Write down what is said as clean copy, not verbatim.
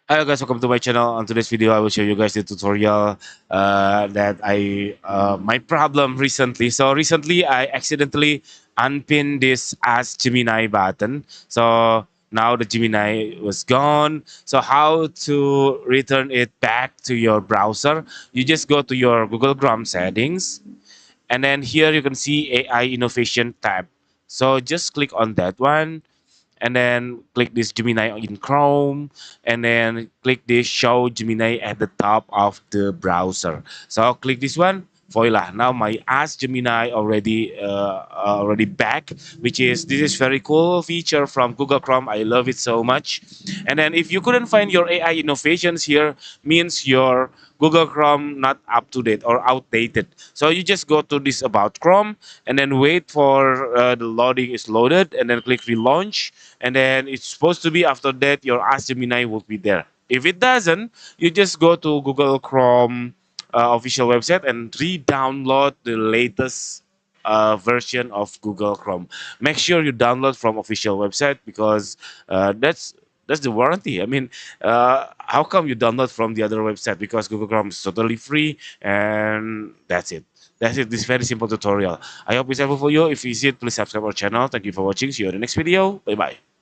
Hello guys, welcome to my channel. On today's video, I will show you guys the tutorial that my problem recently. So recently, I accidentally unpinned this Ask Gemini button. So now the Gemini was gone. So how to return it back to your browser? You just go to your Google Chrome settings, and then here you can see AI Innovation tab. So just click on that one and then click this Gemini in Chrome, and then click this Show Gemini at the top of the browser. So I'll click this one. Voila! Now my Ask Gemini already back, which is this is very cool feature from Google Chrome. I love it so much. And then if you couldn't find your AI innovations here, means your Google Chrome not up to date or outdated. So you just go to this about Chrome and then wait for the loading is loaded and then click relaunch, and then it's supposed to be after that your Ask Gemini will be there. If it doesn't, you just go to Google Chrome official website and re-download the latest version of Google Chrome. Make sure you download from official website because that's the warranty. I mean, how come you download from the other website? Because Google Chrome is totally free, and that's it. That's it. This very simple tutorial. I hope it's helpful for you. If you see it, please subscribe our channel. Thank you for watching. See you in the next video. Bye bye.